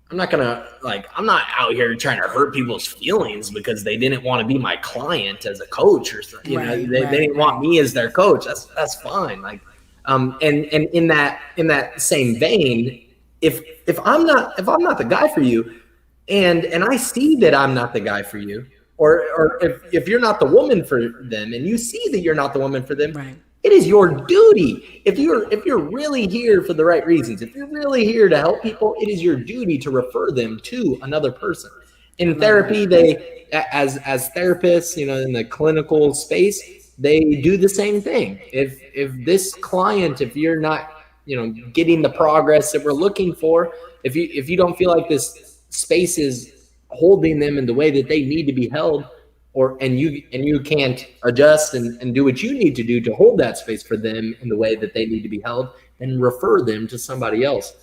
I'm not out here trying to hurt people's feelings because they didn't want to be my client as a coach or something. They didn't want me as their coach. That's fine. Like, and in that same vein, if I'm not the guy for you, and I see that I'm not the guy for you, or if you're not the woman for them, and you see that you're not the woman for them. Right. It is your duty. If you're really here for the right reasons, if you're really here to help people, it is your duty to refer them to another person. In therapy, they, as therapists, in the clinical space, they do the same thing. If this client, if you're not, getting the progress that we're looking for, if you don't feel like this space is holding them in the way that they need to be held, and you can't adjust and do what you need to do to hold that space for them in the way that they need to be held, then refer them to somebody else.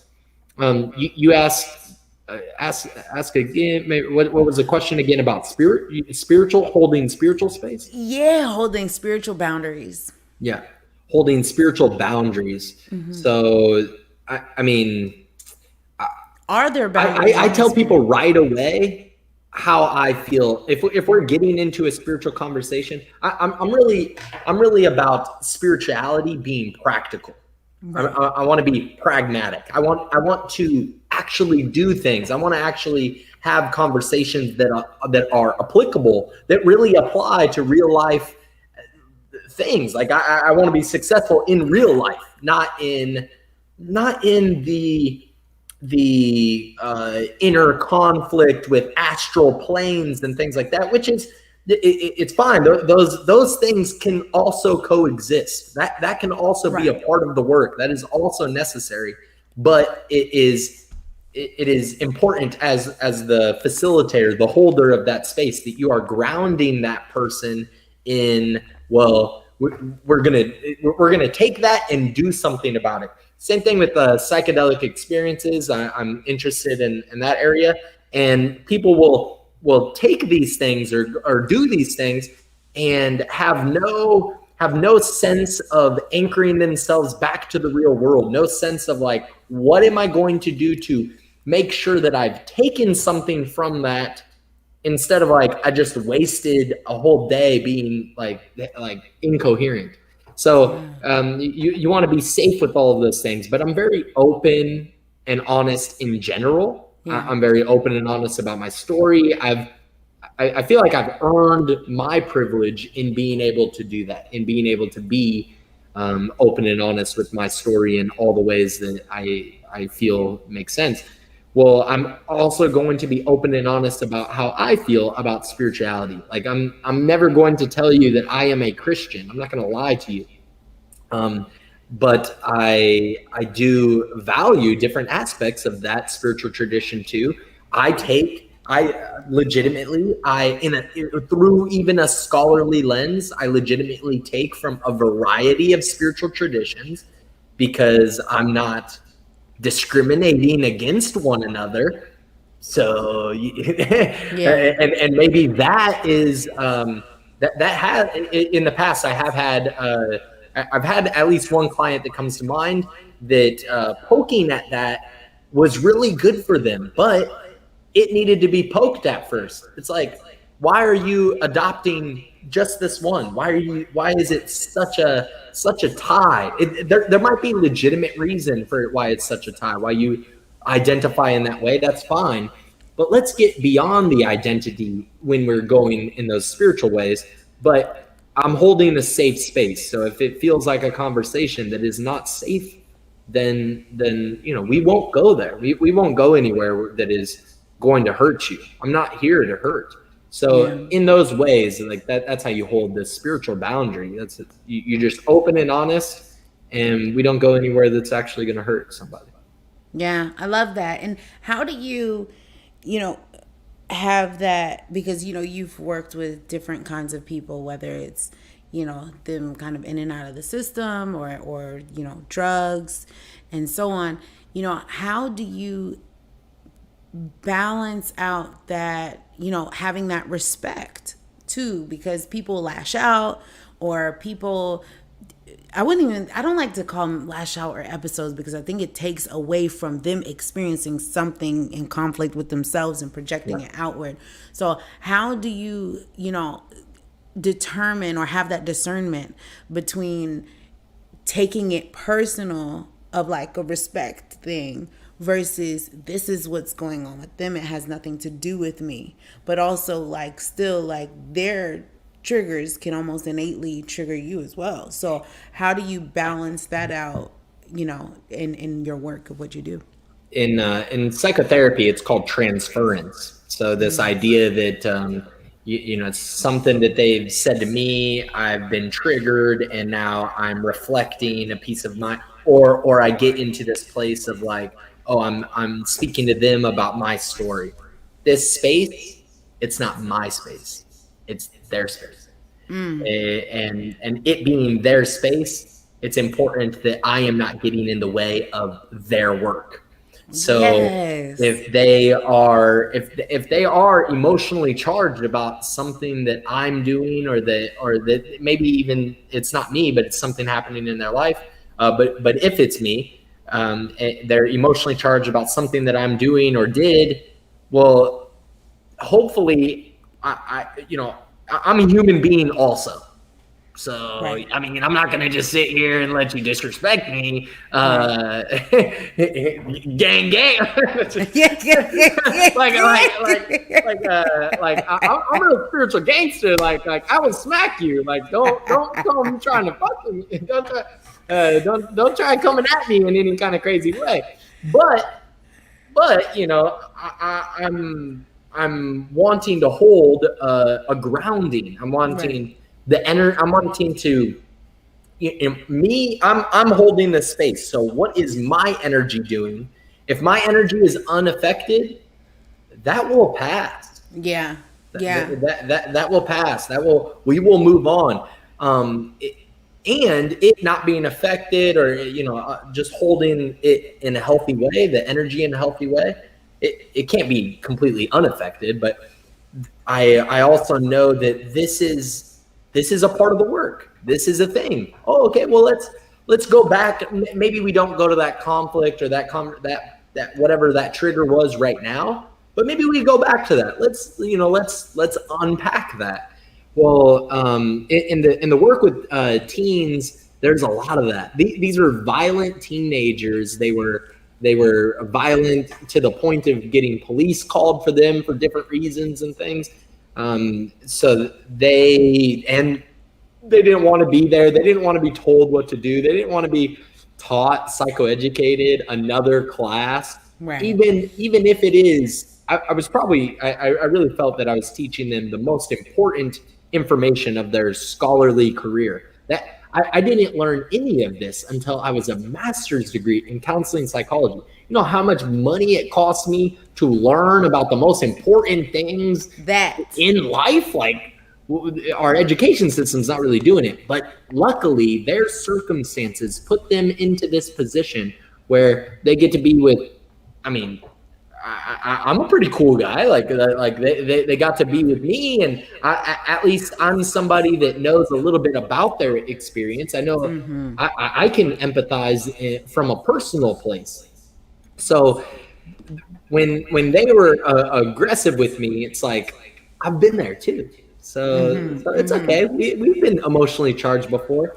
You ask again. Maybe, what was the question again about holding spiritual space? Yeah, holding spiritual boundaries. Yeah, holding spiritual boundaries. So I mean, are there boundaries? I tell people right away how I feel if we're getting into a spiritual conversation. I'm really about spirituality being practical. Right. I want to be pragmatic. I want to actually do things. I want to actually have conversations that are applicable, that really apply to real life things. Like I want to be successful in real life, not in the inner conflict with astral planes and things like that, which is, it's fine. Those things can also coexist. That can also be a part of the work. That is also necessary, but it is important as the facilitator, the holder of that space, that you are grounding that person in, well, we're gonna take that and do something about it. Same thing with psychedelic experiences. I'm interested in that area, and people will take these things or do these things and have no sense of anchoring themselves back to the real world. No sense of like, what am I going to do to make sure that I've taken something from that, instead of like I just wasted a whole day being like incoherent. So you want to be safe with all of those things, but I'm very open and honest in general. I'm very open and honest about my story. I feel like I've earned my privilege in being able to do that, in being able to be open and honest with my story in all the ways that I feel make sense. Well, I'm also going to be open and honest about how I feel about spirituality. Like I'm never going to tell you that I am a Christian. I'm not going to lie to you. But I do value different aspects of that spiritual tradition too. I take through even a scholarly lens, I legitimately take from a variety of spiritual traditions, because I'm not discriminating against one another. So, Yeah. and maybe that is that has, in the past, I've had at least one client that comes to mind that poking at that was really good for them, but it needed to be poked at first. It's like, why are you adopting just this one? Why is it such a tie? There might be legitimate reason for why it's such a tie, why you identify in that way. That's fine. But let's get beyond the identity when we're going in those spiritual ways. But I'm holding a safe space. So if it feels like a conversation that is not safe, then we won't go there. We won't go anywhere that is going to hurt you. I'm not here to hurt. So in those ways, like that's how you hold this spiritual boundary. That's it. You just open and honest, and we don't go anywhere that's actually going to hurt somebody. Yeah, I love that. And how do you know, have that, because you've worked with different kinds of people, whether it's them kind of in and out of the system, or drugs and so on. How do you balance out that, having that respect too, because people lash out, or people, I don't like to call them lash out or episodes, because I think it takes away from them experiencing something in conflict with themselves and projecting it outward. So how do you, determine or have that discernment between taking it personal, of like a respect thing, versus this is what's going on with them, it has nothing to do with me, but also like still like their triggers can almost innately trigger you as well. So how do you balance that out, in your work of what you do? In psychotherapy, it's called transference. So this idea that it's something that they've said to me, I've been triggered, and now I'm reflecting a piece of my, or I get into this place of like, oh, I'm speaking to them about my story. This space, it's not my space, it's their space. And it being their space, it's important that I am not getting in the way of their work. So Yes. if they are emotionally charged about something that I'm doing, or that maybe even it's not me, but it's something happening in their life. But if it's me, they're emotionally charged about something that I'm doing or did. Well, hopefully, I'm a human being also. So, Right. I mean, I'm not going to just sit here and let you disrespect me. Gang, gang. I'm a spiritual gangster. Like I will smack you. Like, don't come trying to fuck with me. Don't try coming at me in any kind of crazy way. But I'm wanting to hold a grounding. I'm wanting I'm wanting to, I'm holding this space. So what is my energy doing? If my energy is unaffected, that will pass. Yeah. That will pass. We will move on. And it not being affected, or just holding it in a healthy way, the energy in a healthy way. It can't be completely unaffected, but I also know that this is a part of the work. This is a thing. Oh, okay. Well, let's go back. Maybe we don't go to that conflict, or that whatever that trigger was right now, but maybe we go back to that. Let's unpack that. Well, in the work with teens, there's a lot of that. These are violent teenagers. They were violent to the point of getting police called for them for different reasons and things. So they didn't want to be there. They didn't want to be told what to do. They didn't want to be taught, psychoeducated, another class. Right. Even if it is, I really felt that I was teaching them the most important information of their scholarly career. That I didn't learn any of this until I was a master's degree in counseling psychology. You know how much money it cost me to learn about the most important things That. in life? Like, our education system's not really doing it, but luckily their circumstances put them into this position where they get to be with, I mean, I'm a pretty cool guy. Like they got to be with me, and at least I'm somebody that knows a little bit about their experience. I know I can empathize from a personal place. So when they were aggressive with me, it's like I've been there too. So it's okay. We've been emotionally charged before,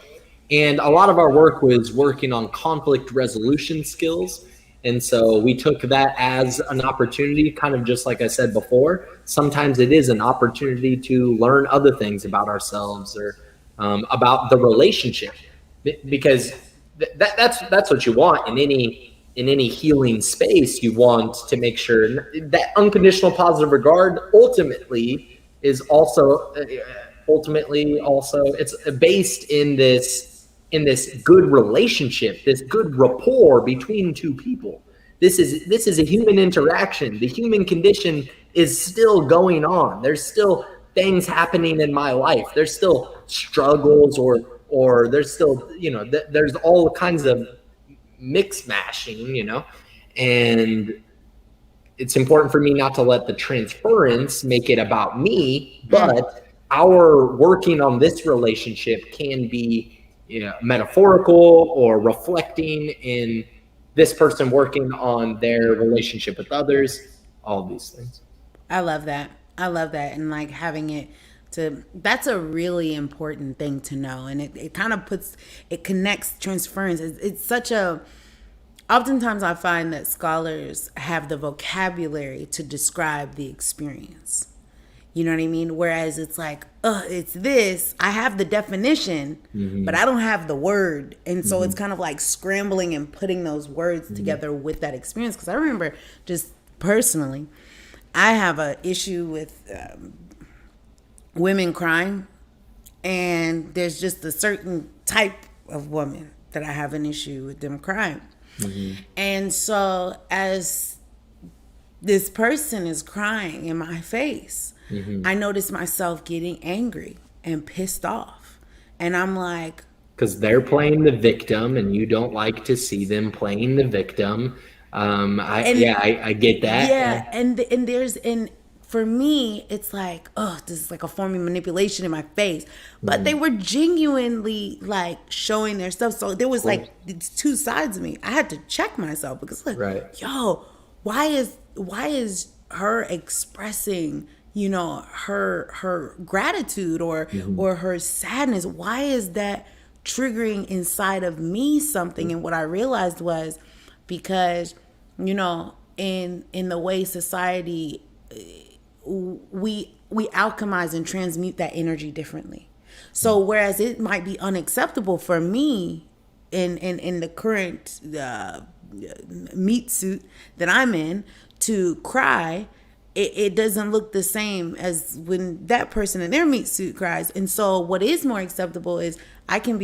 and a lot of our work was working on conflict resolution skills. And so we took that as an opportunity, kind of just like I said before. Sometimes it is an opportunity to learn other things about ourselves or about the relationship, because that's what you want in any healing space. You want to make sure that unconditional positive regard ultimately also it's based in this good relationship, this good rapport between two people. This is a human interaction. The human condition is still going on. There's still things happening in my life. There's still struggles or there's still, there's all kinds of mix mashing, and it's important for me not to let the transference make it about me, but our working on this relationship can be metaphorical or reflecting in this person working on their relationship with others, all these things. I love that. I love that. And like having it that's a really important thing to know. And it kind of it connects transference. It's such a, oftentimes I find that scholars have the vocabulary to describe the experience. You know what I mean? Whereas it's like, it's this. I have the definition, but I don't have the word. And so it's kind of like scrambling and putting those words together with that experience. Because I remember just personally, I have an issue with women crying. And there's just a certain type of woman that I have an issue with them crying. And so as this person is crying in my face, I notice myself getting angry and pissed off. And I'm like, because they're playing the victim and you don't like to see them playing the victim. I get that. Yeah. And for me, it's like, this is like a form of manipulation in my face. But they were genuinely like showing their stuff. So there was like it's two sides of me. I had to check myself because like, yo, why is her expressing, her gratitude or her sadness? Why is that triggering inside of me something? And what I realized was because, in the way society, we alchemize and transmute that energy differently. So whereas it might be unacceptable for me in the current meat suit that I'm in to cry, it doesn't look the same as when that person in their meat suit cries. And so what is more acceptable is I can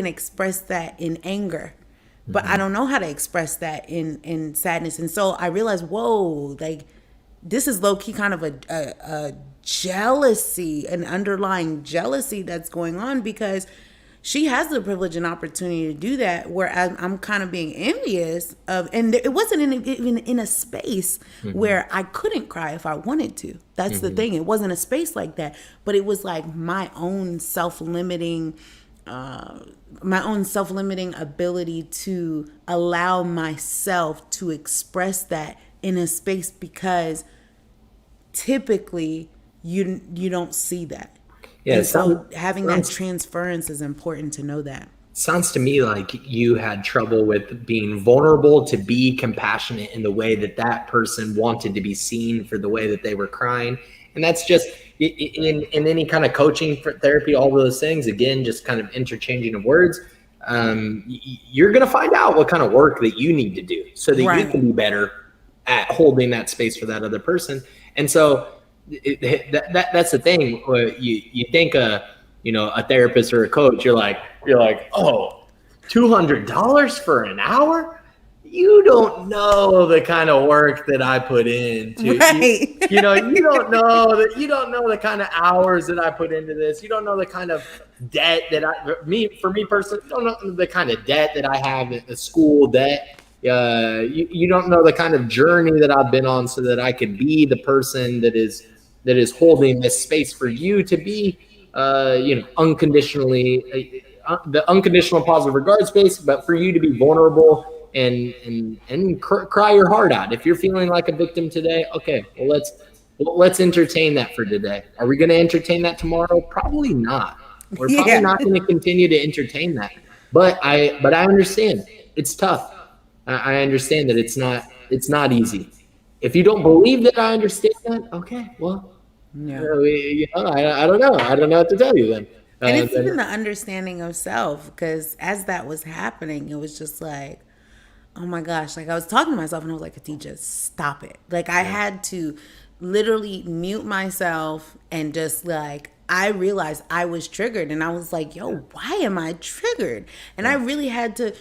express that in anger, but I don't know how to express that in sadness. And so I realized, whoa, like this is low key kind of a jealousy, an underlying jealousy that's going on because she has the privilege and opportunity to do that, whereas I'm kind of being envious of, and it wasn't even in a space where I couldn't cry if I wanted to. That's the thing. It wasn't a space like that, but it was like my own self-limiting ability to allow myself to express that in a space because typically you don't see that. Yeah, so having that transference is important to know that. Sounds to me like you had trouble with being vulnerable to be compassionate in the way that person wanted to be seen for the way that they were crying. And that's just in any kind of coaching for therapy, all those things, again, just kind of interchanging of words. You're going to find out what kind of work that you need to do so that you can be better at holding that space for that other person. And so that's the thing. You think a therapist or a coach, you're like, oh, $200 for an hour? You don't know the kind of work that I put into. Right. You don't know the kind of hours that I put into this. You don't know the kind of debt that for me personally, you don't know the kind of debt that I have, the school debt. You don't know the kind of journey that I've been on so that I could be the person that is holding this space for you to be, unconditionally, the unconditional positive regard space, but for you to be vulnerable and cry your heart out. If you're feeling like a victim today, okay, well, let's entertain that for today. Are we going to entertain that tomorrow? Probably not. We're probably not going to continue to entertain that. But I understand it's tough. I understand that it's not easy. If you don't believe that I understand that, okay, well, I don't know. I don't know what to tell you then. And it's even the understanding of self, because as that was happening, it was just like, oh my gosh, like I was talking to myself and I was like, Khadijah, stop it. Like I had to literally mute myself and just like, I realized I was triggered and I was like, yo, why am I triggered? And I really had to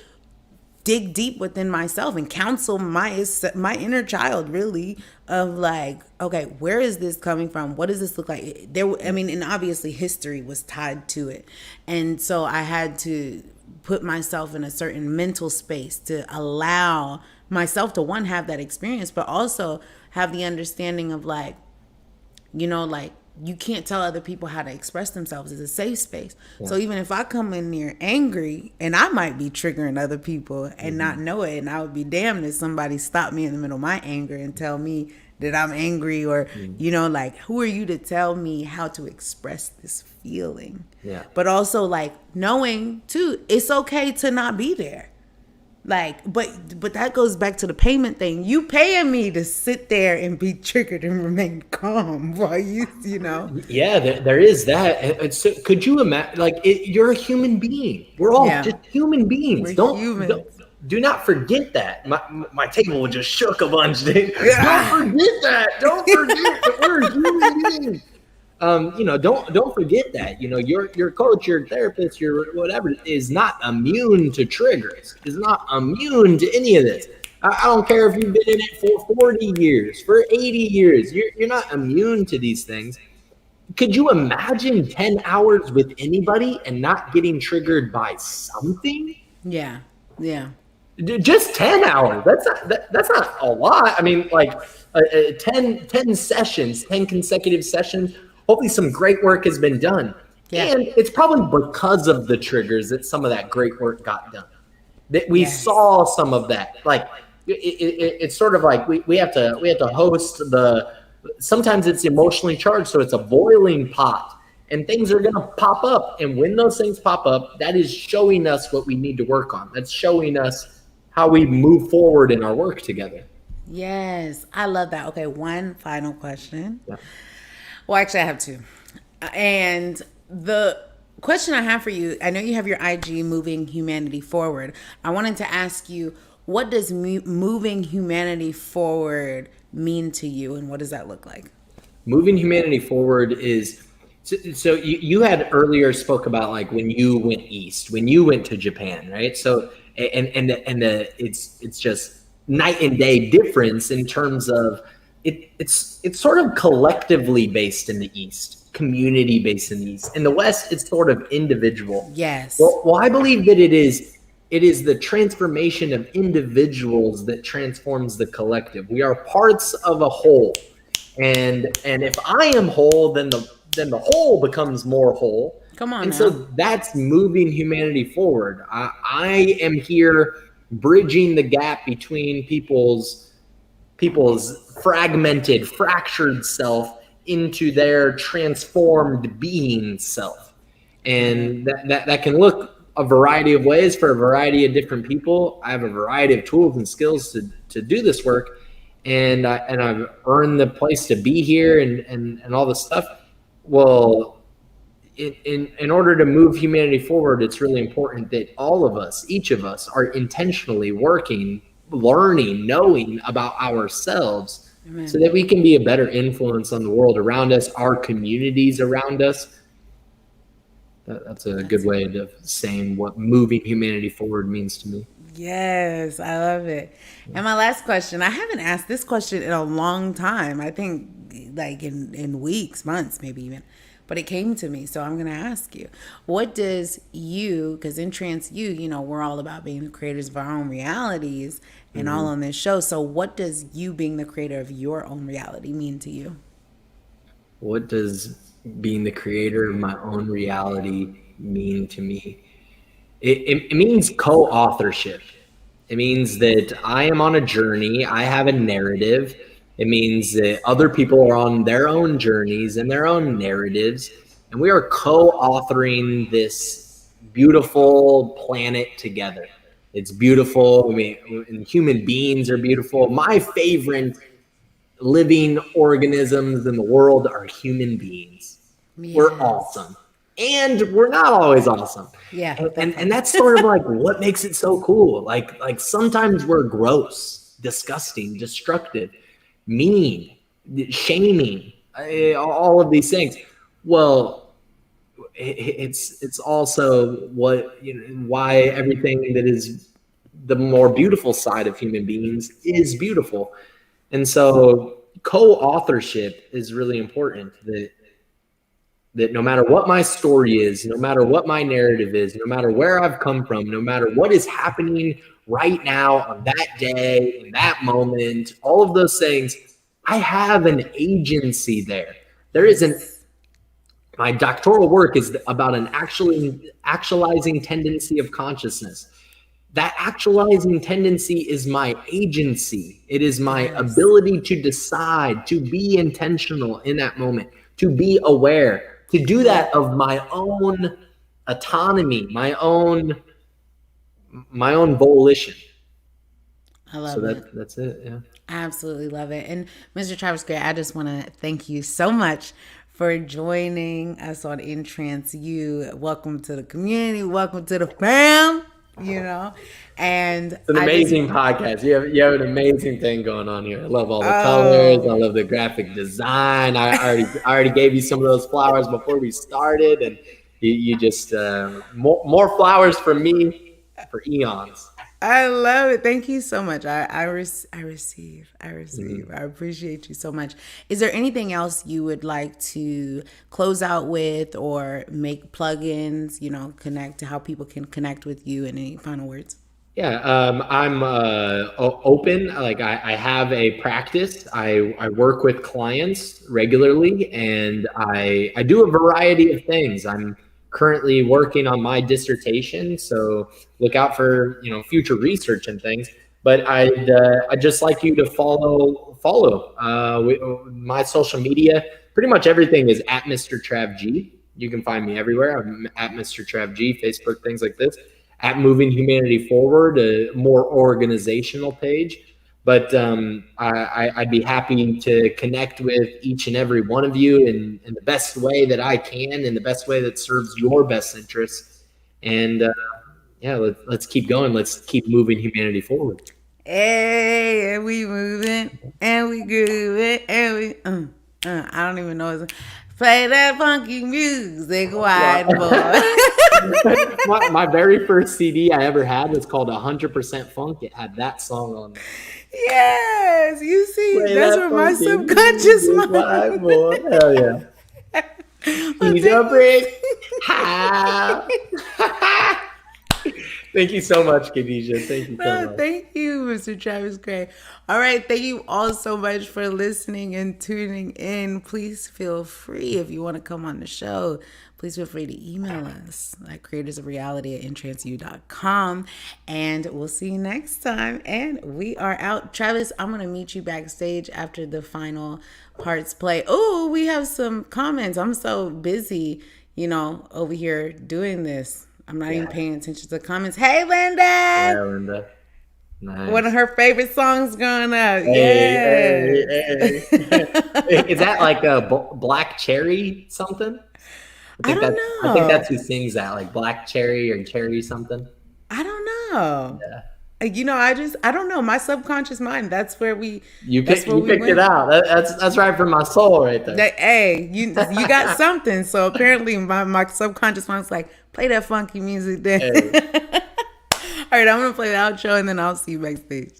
dig deep within myself and counsel my inner child, really, of like, okay, where is this coming from? What does this look like? And obviously history was tied to it. And so I had to put myself in a certain mental space to allow myself to, one, have that experience, but also have the understanding of like, like, you can't tell other people how to express themselves. It's a safe space. Yeah. So even if I come in there angry, and I might be triggering other people and not know it, and I would be damned if somebody stopped me in the middle of my anger and tell me that I'm angry, or, like, who are you to tell me how to express this feeling? Yeah. But also, like, knowing, too, it's okay to not be there. Like, but that goes back to the payment thing. You paying me to sit there and be triggered and remain calm while you. Yeah, there is that. So could you imagine? Like, you're a human being. We're all just human beings. Do not forget that. My table just shook a bunch. Dude. Don't forget that. Don't forget that we're human beings. Don't forget that. Your coach, your therapist, your whatever is not immune to triggers. Is not immune to any of this. I don't care if you've been in it for 40 years, for 80 years. You're not immune to these things. Could you imagine 10 hours with anybody and not getting triggered by something? Yeah. Just 10 hours. That's not a lot. I mean, like 10 sessions, 10 consecutive sessions. Hopefully some great work has been done. Yeah. And it's probably because of the triggers that some of that great work got done. That we saw some of that. Like it's sort of like we have to host sometimes it's emotionally charged, so it's a boiling pot. And things are going to pop up. And when those things pop up, that is showing us what we need to work on. That's showing us how we move forward in our work together. Yes, I love that. Okay, one final question. Yeah. Well, actually, I have two. And the question I have for you, I know you have your IG, Moving Humanity Forward. I wanted to ask you, what does moving humanity forward mean to you, and what does that look like? Moving humanity forward is, so you had earlier spoke about like when you went east, when you went to Japan, right? So it's just night and day difference in terms of it's sort of collectively based in the East, community based in the East. In the West, it's sort of individual. Yes. Well, I believe that it is the transformation of individuals that transforms the collective. We are parts of a whole, and if I am whole, then the whole becomes more whole. Come on. And so that's moving humanity forward. I am here bridging the gap between people's fragmented, fractured self into their transformed being self. And that can look a variety of ways for a variety of different people. I have a variety of tools and skills to do this work. And I've earned the place to be here and all this stuff. Well, in order to move humanity forward, it's really important that all of us, each of us, are intentionally working, learning, knowing about ourselves. Amen. So that we can be a better influence on the world around us, our communities around us. That's a good way of saying what moving humanity forward means to me. Yes, I love it. And my last question, I haven't asked this question in a long time. I think like in weeks, months, maybe even. But it came to me, so I'm going to ask you. What does you, because in Trance you know, we're all about being the creators of our own realities and all Mm-hmm. on this show. So what does you being the creator of your own reality mean to you? What does being the creator of my own reality mean to me? It means co-authorship. It means that I am on a journey. I have a narrative. It means that other people are on their own journeys and their own narratives. And we are co-authoring this beautiful planet together. It's beautiful. I mean, and human beings are beautiful. My favorite living organisms in the world are human beings. We're Yes. awesome. And we're not always awesome. Yeah, And, that and, part. and that's sort of like what makes it so cool. Like sometimes we're gross, disgusting, destructive, mean, shaming, all of these things. Well, it's also what, you know, why everything that is the more beautiful side of human beings is beautiful. And so co-authorship is really important, that no matter what my story is, no matter what my narrative is, no matter where I've come from, no matter what is happening right now on that day, in that moment, all of those things, I have an agency there. There is an Yes. My doctoral work is about an actualizing tendency of consciousness. That actualizing tendency is my agency. It is my Yes. ability to decide, to be intentional in that moment, to be aware, to do Yeah. that of my own autonomy, my own volition. I So love it. that's it. Yeah. I absolutely love it. And Mr. Travis Gray, I just want to thank you so much for joining us on In Trance You. Welcome to the community. Welcome to the fam. You know, and It's an I just amazing podcast. You have an amazing thing going on here. I love all the colors. I oh love the graphic design. I already gave you some of those flowers before we started, and you just more flowers from me for eons. I love it. Thank you so much. I receive. I receive. Mhm. I appreciate you so much. Is there anything else you would like to close out with or make plugins, you know, connect to how people can connect with you and any final words? Yeah, I'm open. Like I have a practice. I work with clients regularly, and I do a variety of things. I'm currently working on my dissertation, so look out for, future research and things. But I'd just like you to follow my social media. Pretty much everything is at Mr. Trav G. You can find me everywhere. I'm at Mr. Trav G, Facebook, things like this, at Moving Humanity Forward, a more organizational page. But I'd be happy to connect with each and every one of you in the best way that I can, in the best way that serves your best interests. And yeah, let's keep going. Let's keep moving humanity forward. Hey, and we moving and we grooving and we I don't even know. Play that funky music, white boy. My very first CD I ever had was called 100% Funk. It had that song on there. Yes, you see, Play that's that where my funky subconscious music, white mind. boy. Hell yeah. Well, He's a brick. Ha. Thank you so much, Khadijah. Thank you so no, much. thank you, Mr. Travis Gray. All right, thank you all so much for listening and tuning in. Please feel free if you want to come on the show. Please feel free to email us at creatorsofreality@intranseu.com. And we'll see you next time. And we are out. Travis, I'm going to meet you backstage after the final parts play. Oh, we have some comments. I'm so busy, you know, over here doing this. I'm not even Yeah. paying attention to the comments. Hey, Linda! Yeah, Linda. One of Nice. her favorite songs growing up. Hey, hey, Yes. hey. Is that like a Black Cherry something? I I think don't that's I think know. that's who sings that, like Black Cherry or Cherry something. I don't know. Yeah. I don't know. My subconscious mind, that's where we, You that's picked where you we picked it went. out. That's right from my soul right there. Hey, you got something. So apparently my subconscious mind's like, play that funky music then. Hey. All right, I'm going to play the outro and then I'll see you backstage.